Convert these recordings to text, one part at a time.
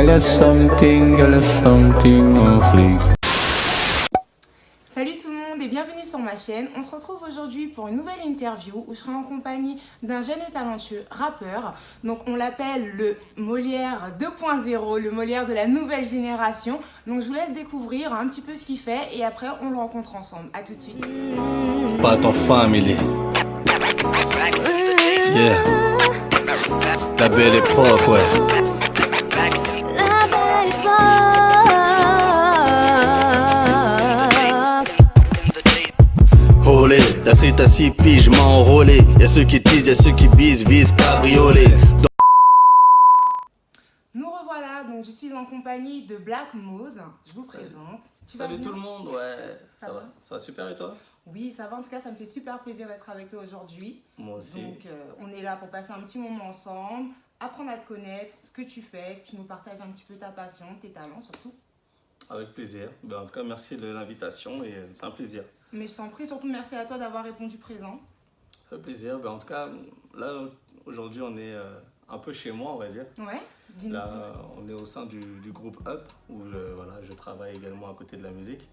girl, you're something on fleek. Salut tout le monde et bienvenue sur ma chaîne. On se retrouve aujourd'hui pour une nouvelle interview où je serai en compagnie d'un jeune et talentueux rappeur. Donc on l'appelle le Molière 2.0, le Molière de la nouvelle génération. Donc je vous laisse découvrir un petit peu ce qu'il fait et après on le rencontre ensemble. A tout de suite. Pas ton family. Yeah. La belle époque, ouais. Olé, la street à 6 piges, je m'en enrôlé. Y'a ceux qui teasent, y'a ceux qui visent cabriolet. Nous revoilà, donc je suis en compagnie de Black Mose. Je vous présente. Tu vas Salut bien? tout le monde, ouais, Ça va? ça va super et toi? Oui, ça va. En tout cas, ça me fait super plaisir d'être avec toi aujourd'hui. Moi aussi. Donc, on est là pour passer un petit moment ensemble, apprendre à te connaître, ce que tu fais, que tu nous partages un petit peu ta passion, tes talents surtout. Avec plaisir. Ben, en tout cas, merci de l'invitation et c'est un plaisir. Mais je t'en prie, surtout merci à toi d'avoir répondu présent. Ça fait plaisir. Ben, en tout cas, là, aujourd'hui, on est un peu chez moi, on va dire. Ouais, dis-nous Là, tout. on est au sein du groupe Up, où voilà, je travaille également à côté de la musique.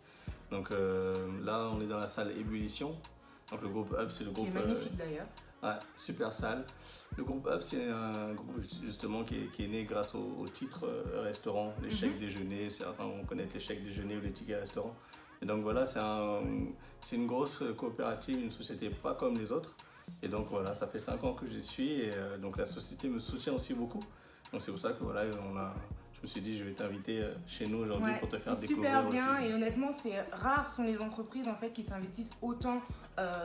Donc là, on est dans la salle Ébullition. Donc le groupe Up, c'est le Qui groupe... est magnifique d'ailleurs. Ouais, super salle. Le groupe Up, c'est un groupe justement qui est né grâce au titre restaurant, les chèques déjeuner. Certains vont connaître les chèques déjeuner ou les tickets restaurant. Et donc voilà, c'est une grosse coopérative, une société pas comme les autres. Et donc voilà, ça fait 5 ans que j'y suis et donc la société me soutient aussi beaucoup. Donc c'est pour ça que voilà, je me suis dit je vais t'inviter chez nous aujourd'hui pour te faire c'est découvrir super bien aussi. et honnêtement, c'est rare sont les entreprises en fait qui s'investissent autant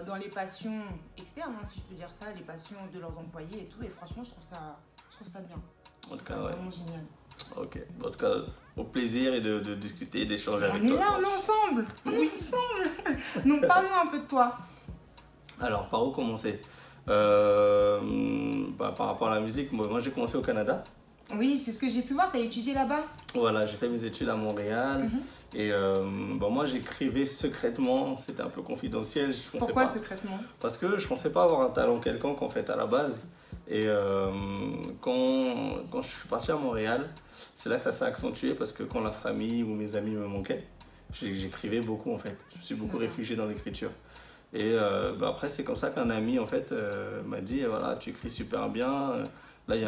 dans les passions externes, hein, si je peux dire ça, les passions de leurs employés et tout. Et franchement, je trouve ça bien. En tout C'est cas, ouais. vraiment génial. Ok, en tout cas, au plaisir et de discuter, d'échanger avec On toi. est là, on est ensemble. On est ensemble. Donc parle-nous un peu de toi. Alors, par où commencer par rapport à la musique, moi j'ai commencé au Canada. Oui, c'est ce que j'ai pu voir, tu as étudié là-bas. Voilà, j'ai fait mes études à Montréal. Et moi j'écrivais secrètement, c'était un peu confidentiel. Je pensais Pourquoi pas, secrètement? parce que je pensais pas avoir un talent quelconque en fait à la base. Et quand je suis parti à Montréal, c'est là que ça s'est accentué parce que quand la famille ou mes amis me manquaient, j'écrivais beaucoup en fait. Je me suis beaucoup réfugié dans l'écriture. Et après c'est comme ça qu'un ami en fait m'a dit voilà, tu écris super bien. Là, il y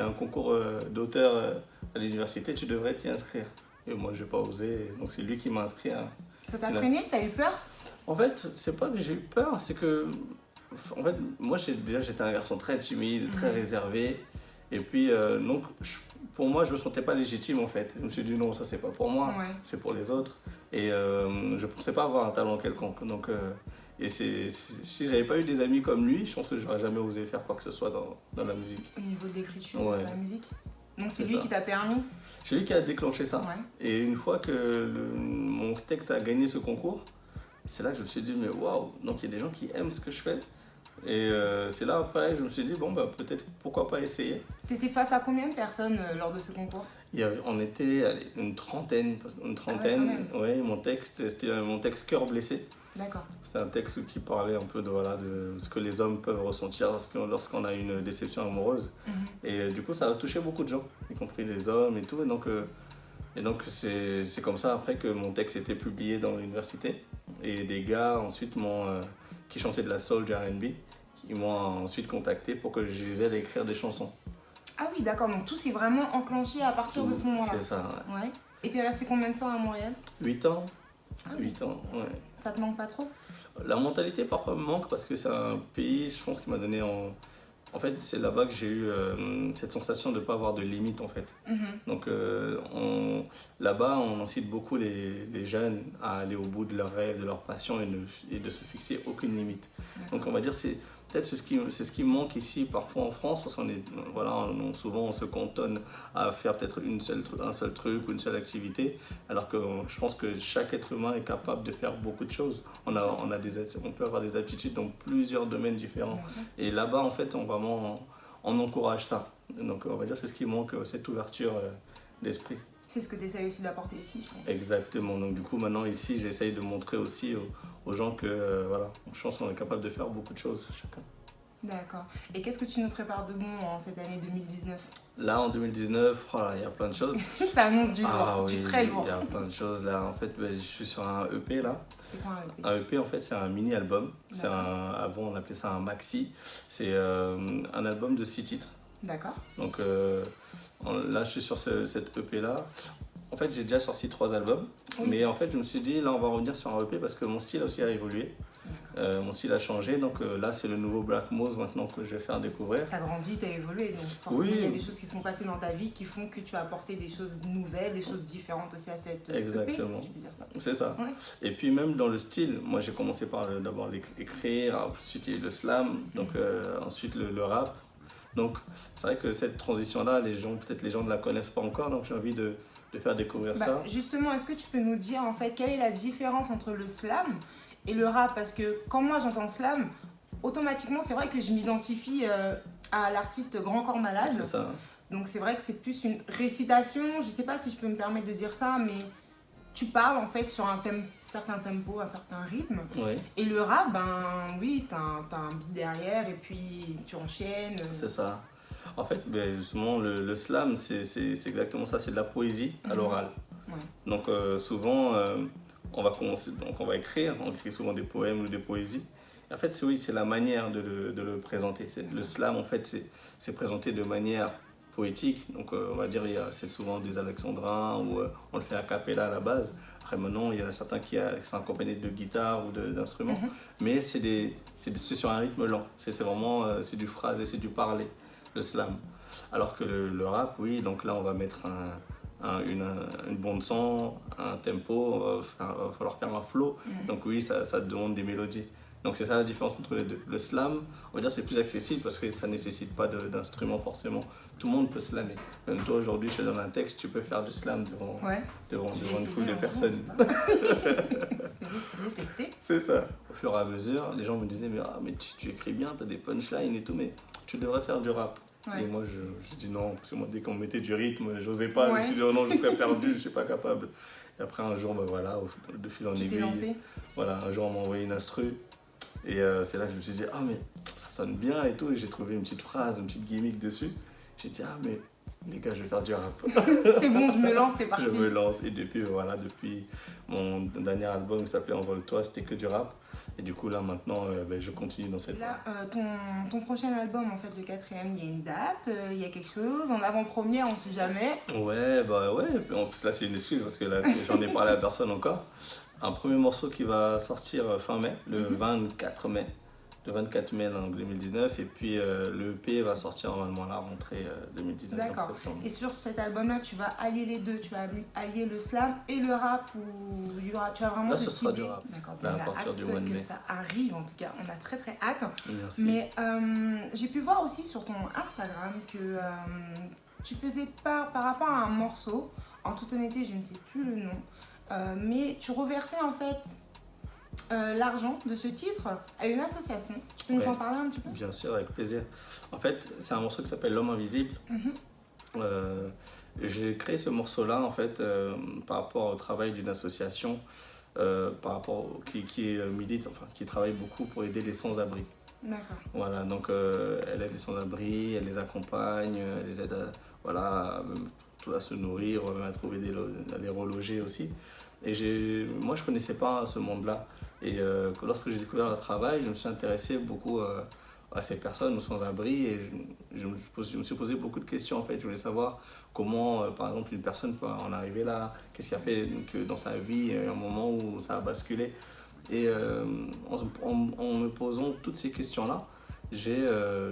a un concours d'auteur à l'université, tu devrais t'y inscrire. Et moi, je n'ai pas osé, donc c'est lui qui m'a inscrit. Ça t'a freiné? T'as eu peur? En fait, c'est pas que j'ai eu peur, c'est que... En fait, moi, j'étais un garçon très timide, très réservé. Et puis, donc, pour moi, je ne me sentais pas légitime, en fait. Je me suis dit, non, ça, c'est pas pour moi, c'est pour les autres. Et je ne pensais pas avoir un talent quelconque. Donc... Et si j'avais pas eu des amis comme lui, je pense que j'aurais jamais osé faire quoi que ce soit dans la musique. Au niveau de l'écriture, Ouais. de la musique. Donc c'est C'est lui ça. qui t'a permis. C'est lui qui a déclenché ça. Ouais. Et une fois que mon texte a gagné ce concours, c'est là que je me suis dit, mais waouh, donc il y a des gens qui aiment ce que je fais. Et c'est là après, je me suis dit, bon, bah, peut-être pourquoi pas essayer. T'étais face à combien de personnes lors de ce concours? On était une trentaine. quand même. Ouais, mon texte, c'était mon texte Cœur blessé. D'accord. C'est un texte qui parlait un peu de ce que les hommes peuvent ressentir lorsqu'on a une déception amoureuse. Et du coup, ça a touché beaucoup de gens, y compris les hommes et tout. Et donc c'est comme ça après que mon texte a été publié dans l'université. Et des gars ensuite qui chantaient de la soul, du R&B, ils m'ont ensuite contacté pour que je les aide à écrire des chansons. Ah oui, d'accord. Donc tout s'est vraiment enclenché à partir de ce moment-là. C'est ça, ouais. Ouais. Et t'es resté combien de temps à Montréal? 8 ans. Ah oui. 8 ans, ouais. Ça te manque pas trop? La mentalité parfois me manque parce que c'est un pays, je pense, qui m'a donné en fait, c'est là-bas que j'ai eu cette sensation de ne pas avoir de limite en fait. Donc là-bas, on incite beaucoup les jeunes à aller au bout de leurs rêves, de leurs passions et de se fixer aucune limite. Donc on va dire c'est peut-être c'est ce qui manque ici parfois en France parce qu'on est voilà, souvent on se cantonne à faire peut-être un seul truc ou une seule activité alors que je pense que chaque être humain est capable de faire beaucoup de choses. On peut avoir des aptitudes dans plusieurs domaines différents. Et là-bas en fait on encourage ça. Donc on va dire c'est ce qui manque, cette ouverture d'esprit. C'est ce que tu essayes aussi d'apporter ici, je pense. Exactement. Donc du coup maintenant ici j'essaye de montrer aussi aux gens que voilà, je pense qu'on est capable de faire beaucoup de choses chacun. D'accord. Et qu'est-ce que tu nous prépares de bon en cette année 2019? Là, en 2019, oh là, il y a plein de choses. Ça annonce du lourd, Ah du oui, très lourd. il y a plein de choses là. En fait, je suis sur un EP là. C'est quoi un EP? Un EP, en fait, c'est un mini-album. D'accord. Avant, on appelait ça un maxi. C'est un album de 6 titres. D'accord. Donc là, je suis sur cet EP là. En fait, j'ai déjà sorti 3 albums. Oui. Mais en fait, je me suis dit, là, on va revenir sur un EP parce que mon style aussi a évolué. Mon style a changé. Donc là, c'est le nouveau Black Moose maintenant que je vais faire découvrir. T'as grandi, t'as évolué, donc forcément Oui. il y a des choses qui sont passées dans ta vie qui font que tu as apporté des choses nouvelles, des choses différentes aussi à cette Exactement. EP, si je puis dire ça. C'est ça. Ouais. Et puis même dans le style, moi j'ai commencé par d'abord écrire, ensuite il y a eu le slam, donc ensuite le rap. Donc c'est vrai que cette transition-là, peut-être les gens ne la connaissent pas encore, donc j'ai envie de faire découvrir ça. Justement, est-ce que tu peux nous dire en fait quelle est la différence entre le slam et le rap? Parce que quand moi j'entends slam, automatiquement c'est vrai que je m'identifie à l'artiste Grand Corps Malade. C'est ça. Donc c'est vrai que c'est plus une récitation, je sais pas si je peux me permettre de dire ça, mais tu parles en fait sur un certain tempo, un certain rythme. Oui, Et le rap, ben oui, t'as un beat derrière et puis tu enchaînes. c'est ça. En fait, justement, le slam, c'est exactement ça, c'est de la poésie à l'oral. Ouais. Donc souvent, on va commencer, donc on va écrire, on écrit souvent des poèmes ou des poésies. Et en fait, c'est la manière de le présenter. Le slam, en fait, c'est présenté de manière poétique. Donc on va dire, c'est souvent des alexandrins ou on le fait a cappella à la base. Après maintenant, il y en a certains qui sont accompagnés de guitare ou d'instruments. Mais c'est sur un rythme lent. C'est vraiment c'est du phrasé, c'est du parler, le slam. Alors que le rap, oui, donc là on va mettre une bande son, un tempo, il va falloir faire un flow. Donc oui, ça demande des mélodies. Donc c'est ça la différence entre les deux. Le slam, on va dire c'est plus accessible parce que ça ne nécessite pas d'instrument forcément. Tout le monde peut slammer. Même toi aujourd'hui, je te donne un texte, tu peux faire du slam devant une foule de personnes. C'est ça. Au fur et à mesure, les gens me disaient mais tu écris bien, tu as des punchlines et tout, mais tu devrais faire du rap. Ouais. Et moi je dis non, parce que moi dès qu'on mettait du rythme, j'osais pas. Ouais. Je me suis dit oh non, je serais perdu, je suis pas capable. Et après un jour, voilà, de fil en Tu t'es aiguille, lancé? voilà, un jour on m'a envoyé une instru. Et c'est là que je me suis dit, ah mais ça sonne bien et tout, et j'ai trouvé une petite phrase, une petite gimmick dessus. J'ai dit, ah mais les gars, je vais faire du rap. C'est bon, je me lance, c'est parti. Je me lance, et depuis mon dernier album qui s'appelait Envole-toi, c'était que du rap. Et du coup là maintenant, je continue dans cette... Là, ton prochain album, en fait, le 4e, il y a une date, il y a quelque chose, en avant-première, on ne sait jamais. Ouais, en plus là c'est une excuse parce que là j'en ai parlé à personne encore. Un premier morceau qui va sortir fin mai, le 24 mai. Le 24 mai donc 2019, et puis le EP va sortir normalement à la rentrée 2019 en D'accord. septembre. Et sur cet album-là, tu vas allier les deux, tu vas allier le slam et le rap, ou tu vas vraiment Là, te ce sera cibler. du rap. D'accord. Là, On à a partir hâte du mois de que mai. ça arrive, en tout cas, on a très très hâte. Merci. Mais j'ai pu voir aussi sur ton Instagram que tu faisais part par rapport à un morceau, en toute honnêteté, je ne sais plus le nom, mais tu reversais en fait l'argent de ce titre à une association. Tu peux nous en parler un petit peu? Bien sûr, avec plaisir. En fait, c'est un morceau qui s'appelle L'Homme Invisible. J'ai créé ce morceau-là en fait par rapport au travail d'une association qui milite, enfin qui travaille beaucoup pour aider les sans-abri. D'accord. Voilà, donc elle aide les sans-abri, elle les accompagne, elle les aide à se nourrir, à trouver à les reloger aussi. Et moi je connaissais pas ce monde-là. Et lorsque j'ai découvert leur travail, je me suis intéressé beaucoup à ces personnes aux sans-abri, et je me suis posé beaucoup de questions en fait. Je voulais savoir comment, par exemple, une personne peut en arriver là, qu'est-ce qui a fait que dans sa vie, il y a eu un moment où ça a basculé. Et en me posant toutes ces questions-là,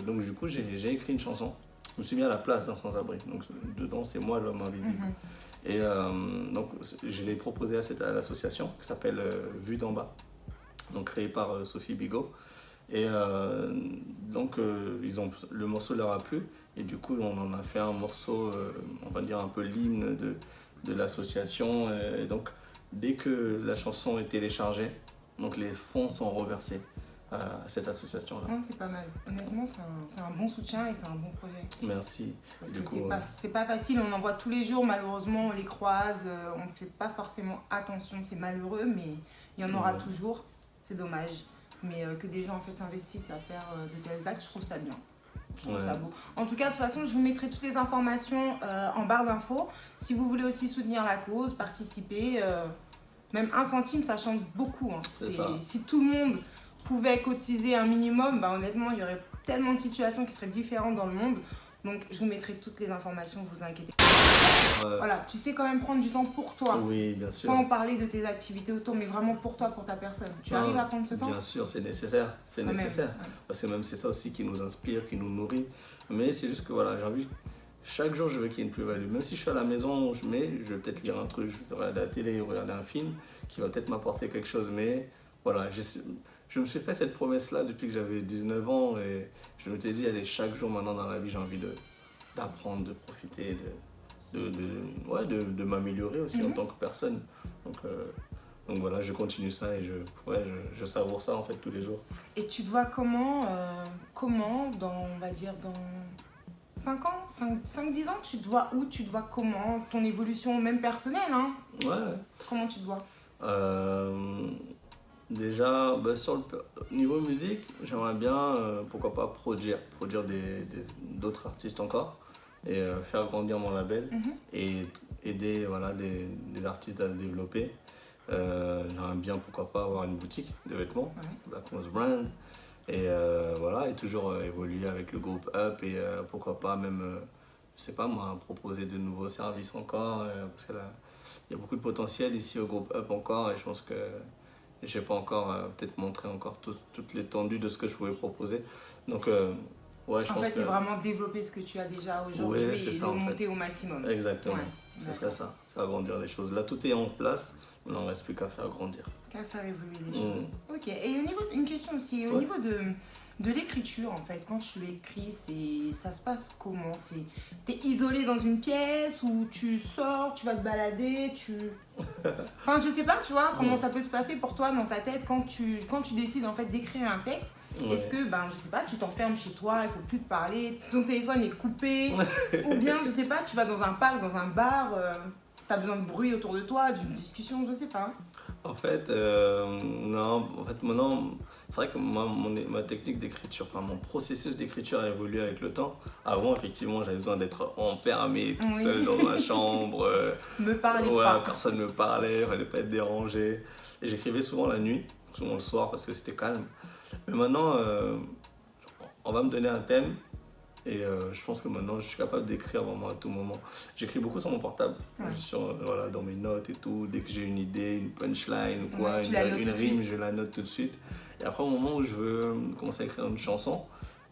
donc du coup j'ai écrit une chanson. Je me suis mis à la place d'un sans-abri. Donc dedans, c'est moi l'homme invisible. Et donc je l'ai proposé à l'association qui s'appelle Vue d'en bas, donc créée par Sophie Bigot. Et donc le morceau leur a plu, et du coup on en a fait un morceau, on va dire un peu l'hymne de l'association. Et donc dès que la chanson est téléchargée, donc les fonds sont reversés à cette association-là. Non, c'est pas mal. Honnêtement, c'est un bon soutien et c'est un bon projet. Merci. Parce Du que coup, c'est pas facile, on en voit tous les jours, malheureusement, on les croise, on ne fait pas forcément attention, c'est malheureux, mais il y en aura toujours, c'est dommage. Mais que des gens en fait s'investissent à faire de tels actes, je trouve ça bien. Je trouve Ouais. ça beau. En tout cas, de toute façon, je vous mettrai toutes les informations en barre d'infos. Si vous voulez aussi soutenir la cause, participer, même 1 centime, ça change beaucoup. Hein. C'est ça. Si tout le monde pouvait cotiser un minimum, bah, honnêtement, il y aurait tellement de situations qui seraient différentes dans le monde. Donc, je vous mettrai toutes les informations, vous inquiétez pas. Voilà, tu sais quand même prendre du temps pour toi. Oui, bien sûr. Sans parler de tes activités autour, mais vraiment pour toi, pour ta personne. Tu Non, arrives à prendre ce temps? Bien sûr, c'est nécessaire. C'est Quand même, nécessaire. ouais. Parce que même c'est ça aussi qui nous inspire, qui nous nourrit. Mais c'est juste que voilà, j'ai envie. Chaque jour, je veux qu'il y ait une plus-value. Même si je suis à la maison, je vais peut-être lire un truc, je vais regarder la télé, regarder un film qui va peut-être m'apporter quelque chose. Mais voilà, je me suis fait cette promesse-là depuis que j'avais 19 ans. Et je me suis dit, allez, chaque jour maintenant dans la vie, j'ai envie d'apprendre, de profiter, de m'améliorer aussi en tant que personne. Donc voilà, je continue ça et je savoure ça en fait tous les jours. Et tu te vois comment, dans, on va dire, dans 5 ans, 5-10 ans, tu te vois où? Tu te vois comment? Ton évolution même personnelle, hein? Ouais. Comment tu te vois? Déjà, niveau musique, j'aimerais bien, pourquoi pas, produire d'autres artistes encore et faire grandir mon label et aider voilà, des artistes à se développer. J'aimerais bien, pourquoi pas, avoir une boutique de vêtements, Black Moss Brand, et voilà, et toujours évoluer avec le groupe Up et pourquoi pas même, je sais pas moi, proposer de nouveaux services encore, parce que là, il y a beaucoup de potentiel ici au groupe Up encore et je pense que j'ai pas encore peut-être montré encore toute l'étendue de ce que je pouvais proposer. Donc ouais, je En pense fait, que c'est vraiment développer ce que tu as déjà aujourd'hui Ouais, c'est et ça, le en fait. monter au maximum. exactement, Ouais, ce serait ça, faire grandir les choses. Là, tout est en place, il n'en reste plus qu'à faire grandir. Qu'à faire évoluer les choses. Ok, et une question aussi, au niveau de l'écriture, en fait, quand tu écris, ça se passe comment? T'es isolé dans une pièce ou tu sors, tu vas te balader, Enfin, je sais pas, tu vois, comment ça peut se passer pour toi dans ta tête quand tu décides en fait d'écrire un texte. Est-ce que, je sais pas, tu t'enfermes chez toi, il faut plus te parler, ton téléphone est coupé, ou bien, je sais pas, tu vas dans un parc, dans un bar, t'as besoin de bruit autour de toi, d'une discussion, je sais pas. En fait, non, en fait maintenant, c'est vrai que ma technique d'écriture, enfin mon processus d'écriture a évolué avec le temps. Avant, effectivement, j'avais besoin d'être enfermé tout seul dans ma chambre. Me parlez pas. Personne ne me parlait, il fallait pas être dérangé. Et j'écrivais souvent la nuit, souvent le soir parce que c'était calme. Mais maintenant, on va me donner un thème. Et je pense que maintenant, je suis capable d'écrire vraiment à tout moment. J'écris beaucoup sur mon portable, voilà, dans mes notes et tout. Dès que j'ai une idée, une punchline ou quoi, tu la notes une tout de rime, suite. je la note tout de suite. Et après, au moment où je veux commencer à écrire une chanson,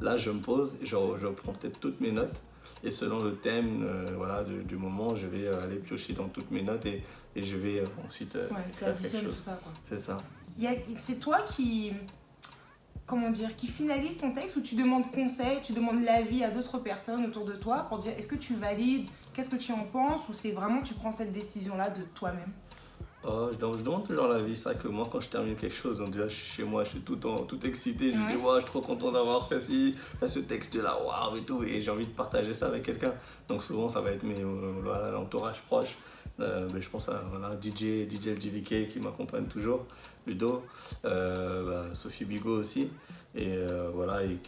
là, je me pose et je prends peut-être toutes mes notes. Et selon le thème voilà, du moment, je vais aller piocher dans toutes mes notes et je vais ensuite Ouais, faire quelque t'additionnes chose. tout ça, quoi. C'est ça. C'est toi qui finalise ton texte ou tu demandes conseil, tu demandes l'avis à d'autres personnes autour de toi pour dire est-ce que tu valides, qu'est-ce que tu en penses ou c'est vraiment tu prends cette décision-là de toi-même? Je demande toujours l'avis. C'est vrai que moi, quand je termine quelque chose, on dirait, je suis chez moi, je suis tout excité. Je dis, je suis trop content d'avoir fait ce texte-là, waouh et tout. Et j'ai envie de partager ça avec quelqu'un. Donc souvent, ça va être l'entourage proche. Je pense à DJ LGVK qui m'accompagne toujours, Ludo, Sophie Bigot aussi. Et voilà, et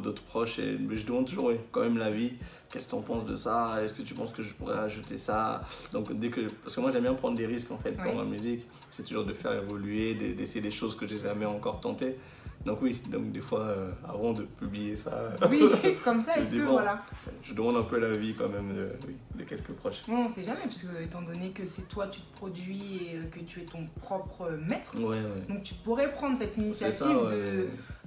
d'autres proches. Mais je demande toujours quand même l'avis. Qu'est-ce que tu en penses de ça? Est-ce que tu penses que je pourrais ajouter ça? Donc parce que moi j'aime bien prendre des risques en fait dans ma musique. C'est toujours de faire évoluer, d'essayer des choses que j'ai jamais encore tentées. Donc oui, des fois avant de publier ça. Oui, comme ça, est-ce que voilà. Je demande un peu l'avis quand même de quelques proches. Bon, on sait jamais, parce que étant donné que c'est toi, tu te produis et que tu es ton propre maître, donc tu pourrais prendre cette initiative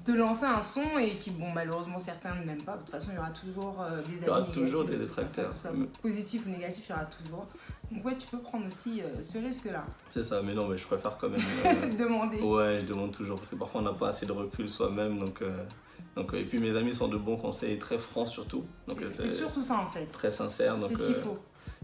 de lancer un son et qui, malheureusement, certains ne l'aiment pas. De toute façon, il y aura toujours des avis négatifs. Il y aura toujours des détracteurs. Positif ou négatif, il y aura toujours. Donc ouais, tu peux prendre aussi ce risque-là. C'est ça, mais non, mais je préfère quand même demander. Ouais, je demande toujours, parce que parfois on n'a pas assez de recul soi-même. Et puis mes amis sont de bons conseils, très francs surtout. C'est surtout ça en fait. Très sincères. C'est ce qu'il faut.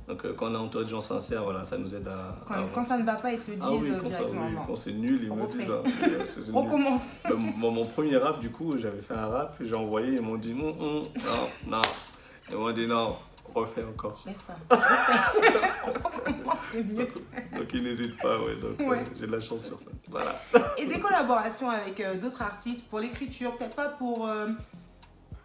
Donc quand on est entouré de gens sincères, voilà, ça nous aide à... Quand ça ne va pas, ils te le disent directement. Quand c'est nul, ils me disent ça. Recommence. Mon premier rap, du coup, j'avais fait un rap, j'ai envoyé, ils m'ont dit non. Ils m'ont dit non, refais encore. Laisse ça. On recommence, c'est mieux. Donc ils n'hésitent pas, j'ai de la chance sur ça. Voilà. Et des collaborations avec d'autres artistes pour l'écriture, peut-être pas pour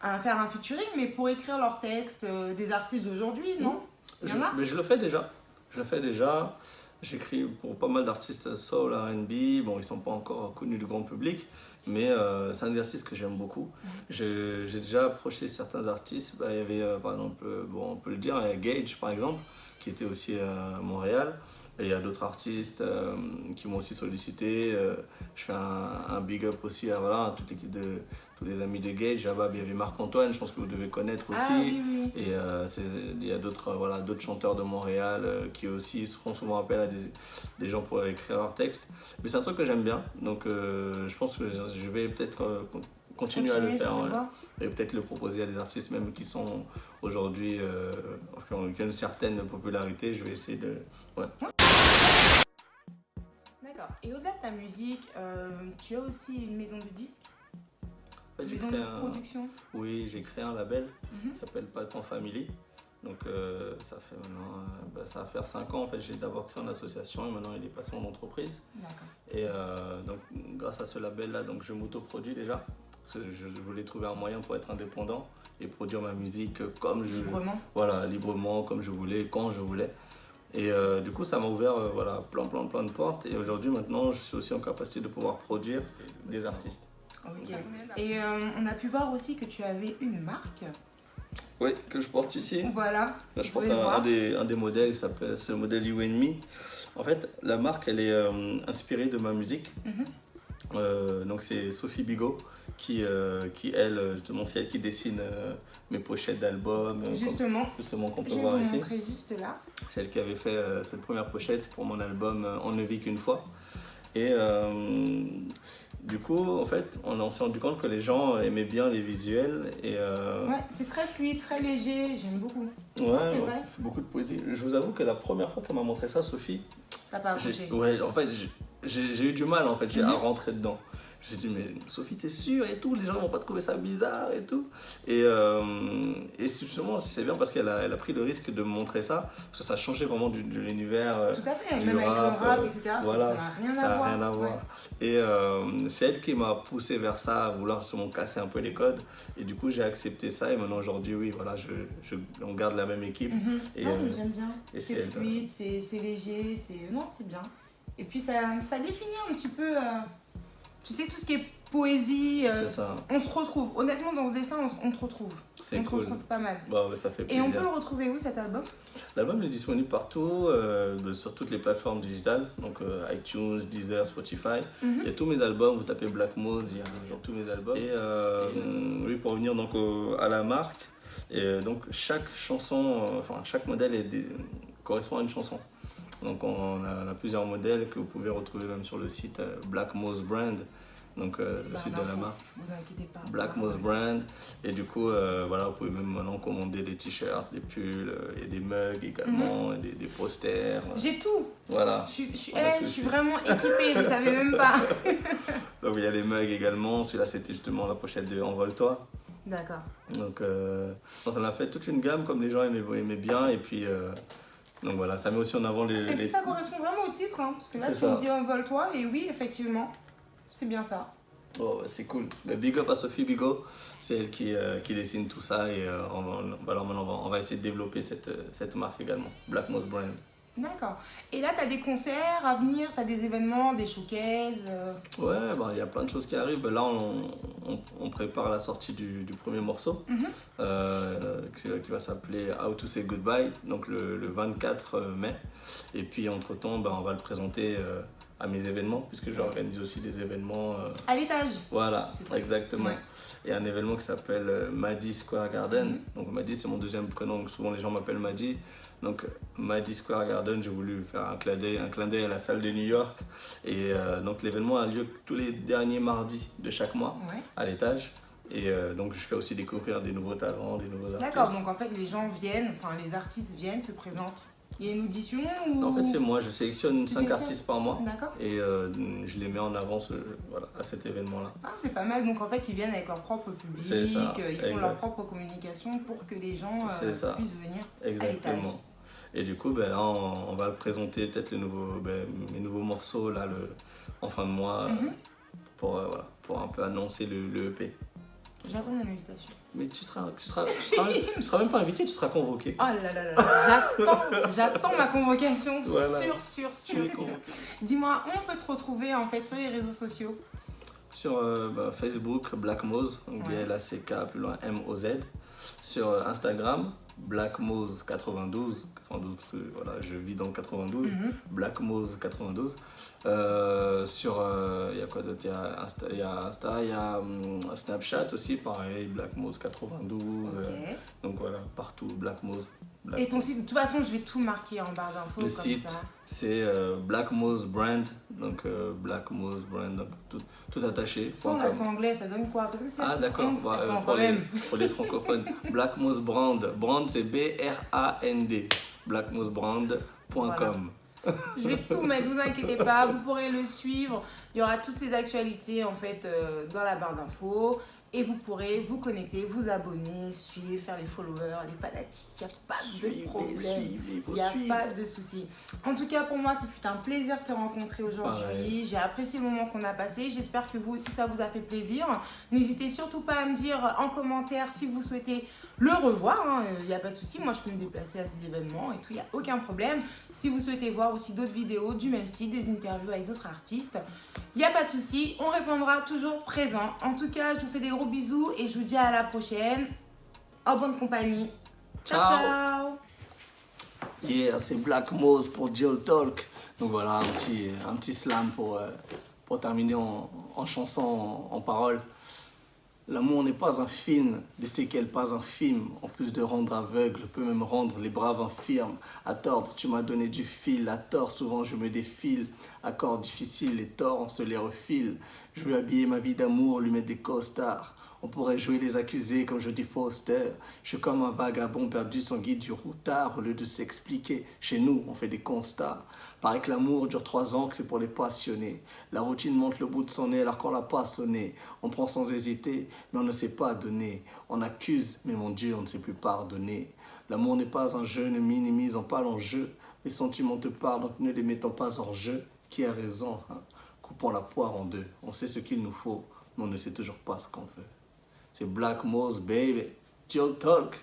à faire un featuring, mais pour écrire leurs textes des artistes d'aujourd'hui, non? Il y en a? Mais je le fais déjà. Je le fais déjà. J'écris pour pas mal d'artistes soul, R&B. Bon, ils sont pas encore connus du grand public, mais c'est un exercice que j'aime beaucoup. J'ai déjà approché certains artistes. Bah, il y avait, par exemple, bon, on peut le dire, il y a Gage, par exemple, qui était aussi à Montréal. Et il y a d'autres artistes qui m'ont aussi sollicité. Je fais un big up aussi à, voilà, à toute l'équipe tous les amis de Gage. Là-bas, il y avait Marc-Antoine, je pense que vous devez connaître aussi. Ah oui, oui. Et il y a d'autres voilà, d'autres chanteurs de Montréal qui aussi se font souvent appel à des gens pour écrire leurs textes. Mais c'est un truc que j'aime bien. Donc je pense que je vais peut-être continuer à le faire. sur cette Ouais. voie. Et peut-être le proposer à des artistes même qui sont aujourd'hui, qui ont une certaine popularité. Je vais essayer de... Ouais. D'accord. Et au-delà de ta musique, tu as aussi une maison de disques, En fait, j'ai maison créé de production. Oui, j'ai créé un label Mhm. qui s'appelle Patron Family. Donc ça fait maintenant, ça va faire 5 ans. En fait, j'ai d'abord créé une association et maintenant il est passé en entreprise. D'accord. Et donc grâce à ce label-là, donc je m'autoproduis déjà. Parce que je voulais trouver un moyen pour être indépendant et produire ma musique comme je Librement. Voilà, librement, comme je voulais, quand je voulais. Et du coup, ça m'a ouvert voilà, plein de portes. Et aujourd'hui, maintenant, je suis aussi en capacité de pouvoir produire des artistes. Ok. Et on a pu voir aussi que tu avais une marque. Oui, que je porte ici. Voilà. Là, je Vous porte pouvez voir. un des modèles, c'est le modèle You and Me. En fait, la marque, elle est inspirée de ma musique. Donc, c'est Sophie Bigot qui elle, justement, c'est elle qui dessine mes pochettes d'albums. Justement, Qu'on peut je vais voir vous ici. montrer juste là. C'est elle qui avait fait cette première pochette pour mon album On ne vit qu'une fois. Et du coup, en fait, on s'est rendu compte que les gens aimaient bien les visuels. Et, Ouais, c'est très fluide, très léger, j'aime beaucoup. ouais, c'est vrai. c'est beaucoup de poésie. Je vous avoue que la première fois qu'elle m'a montré ça, Sophie, T'as pas accroché. ouais, en fait, j'ai eu du mal en fait, à rentrer dedans. J'ai dit, mais Sophie, t'es sûre et tout, les gens vont pas trouver ça bizarre et tout. Et justement, c'est bien parce qu'elle a pris le risque de me montrer ça, parce que ça changeait vraiment de l'univers. Tout à fait, du même avec le rap, etc. Voilà, ça n'a rien ça à n'a voir. rien à voir. Ouais. Et c'est elle qui m'a poussé vers ça, à vouloir justement casser un peu les codes. Et du coup, j'ai accepté ça. Et maintenant, aujourd'hui, oui, voilà, on garde la même équipe. Et, Non, mais j'aime bien. et C'est elle, fluide, c'est léger, non, c'est bien. Et puis ça définit un petit peu, tu sais, tout ce qui est poésie. c'est ça, On se retrouve. Honnêtement, dans ce dessin, on te retrouve. c'est On te cool. retrouve pas mal. Bon, ça fait Et plaisir. on peut le retrouver où, cet album? L'album est disponible partout, sur toutes les plateformes digitales, donc iTunes, Deezer, Spotify. Il y a tous mes albums, vous tapez Black Mose, il y a tous mes albums. Et oui, pour revenir donc à la marque, et, donc chaque chanson, enfin chaque modèle correspond à une chanson. Donc on a plusieurs modèles que vous pouvez retrouver même sur le site Black Mose Brand, donc le site de la marque. Vous inquiétez pas. Black Mose Brand. Et du coup, voilà, vous pouvez même maintenant commander des t-shirts, des pulls, et des mugs également, et des posters. J'ai tout. Voilà. Je On a tout suis ici. vraiment équipée, vous savez même pas. Donc il y a les mugs également. Celui-là, c'était justement la pochette de Envole-toi. D'accord. Donc on a fait toute une gamme comme les gens aimaient bien. Et puis, donc voilà, ça met aussi en avant Et puis ça correspond vraiment au titre, hein, parce que là C'est tu ça. me dis envole-toi, et oui, effectivement, c'est bien ça. Oh, c'est cool. Mais big up à Sophie Bigot, c'est elle qui dessine tout ça et alors maintenant on va essayer de développer cette marque également, Black Mose Brand. D'accord. Et là, tu as des concerts à venir, tu as des événements, des showcases. Ouais, bah, il y a plein de choses qui arrivent. Là, on prépare la sortie du premier morceau qui va s'appeler How to Say Goodbye, donc le 24 mai. Et puis entre-temps, on va le présenter à mes événements, puisque j'organise aussi des événements. À l'étage. Voilà, C'est ça. exactement. Ouais. Et un événement qui s'appelle Maddy Square Garden. Donc Maddy, c'est mon deuxième prénom, donc souvent les gens m'appellent Maddy. Donc Maddy Square Garden, j'ai voulu faire un clin d'œil à la salle de New York. Et donc l'événement a lieu tous les derniers mardis de chaque mois Ouais. à l'étage. Et donc je fais aussi découvrir des nouveaux talents, des nouveaux artistes. D'accord, donc en fait, les gens viennent, enfin les artistes viennent, se présentent. Il y a une audition ou... Non, en fait, c'est moi, je sélectionne 5 sélectionnes artistes par mois. D'accord. Et je les mets en avant voilà, à cet événement-là. Ah, c'est pas mal. Donc en fait, ils viennent avec leur propre public, C'est ça, ils font exact. leur propre communication pour que les gens C'est ça. puissent venir à l'étage. Exactement. Et du coup, là, on va le présenter peut-être mes nouveaux morceaux en fin de mois pour un peu annoncer le EP. J'attends mon invitation. Mais tu seras même pas invité, tu seras convoqué. Oh là là là là, j'attends ma convocation. Voilà. Sûr. Tu es convoqué. Dis-moi, où on peut te retrouver en fait sur les réseaux sociaux? Sur Facebook, Black Moz, donc Ouais. BLACK plus loin MOZ. Sur Instagram, Black Moz 92 parce que voilà, je vis dans le 92, Black Moz 92. Il y a quoi d'autre? Il y a Insta, il y a Snapchat aussi, pareil, Black Moz 92. Ok. Donc voilà, partout, Black Moz. Et ton site, de toute façon, je vais tout marquer en barre d'infos. Le comme site, ça. c'est Black Moz Brand, donc Black Moz Brand, donc tout attaché. Sans l'accent anglais, ça donne quoi? Parce que c'est. Ah d'accord, Attends, pour, quand même. pour les francophones, Black Moz Brand, Brand c'est BRAND, blackmozbrand.com. Je vais tout mettre, vous inquiétez pas, vous pourrez le suivre. Il y aura toutes ces actualités en fait dans la barre d'infos. Et vous pourrez vous connecter, vous abonner, suivre, faire les followers, les fanatiques. Il n'y a pas de problème. Il n'y a pas de souci. En tout cas, pour moi, ce fut un plaisir de te rencontrer aujourd'hui. J'ai apprécié le moment qu'on a passé. J'espère que vous aussi, ça vous a fait plaisir. N'hésitez surtout pas à me dire en commentaire si vous souhaitez le revoir. Il n'y a pas de souci. Moi, je peux me déplacer à cet événement et tout. Il n'y a aucun problème. Si vous souhaitez voir aussi d'autres vidéos du même style, des interviews avec d'autres artistes, il n'y a pas de souci. On répondra toujours présent. En tout cas, je vous fais des gros bisous et je vous dis à la prochaine. En bonne compagnie. Ciao, ciao. Yeah, c'est Black Moz pour Jill Talk. Donc voilà, un petit slam pour terminer en chanson, en parole. L'amour n'est pas un film, des séquelles pas un film. En plus de rendre aveugle, peut même rendre les braves infirmes. À tordre, tu m'as donné du fil. À tort, souvent je me défile. Accords difficiles, les torts, on se les refile. Je veux habiller ma vie d'amour, lui mettre des costards. On pourrait jouer les accusés comme je dis Foster. Je suis comme un vagabond perdu sans guide du routard. Au lieu de s'expliquer, chez nous, on fait des constats. Paraît que l'amour dure 3 ans, que c'est pour les passionnés. La routine monte le bout de son nez alors qu'on l'a pas sonné. On prend sans hésiter, mais on ne sait pas donner. On accuse, mais mon Dieu, on ne sait plus pardonner. L'amour n'est pas un jeu, ne minimisons pas l'enjeu. Les sentiments te parlent, donc ne les mettons pas en jeu. Qui a raison, hein? Coupons la poire en deux. On sait ce qu'il nous faut, mais on ne sait toujours pas ce qu'on veut. C'est Black Moz, baby. Jill Talk.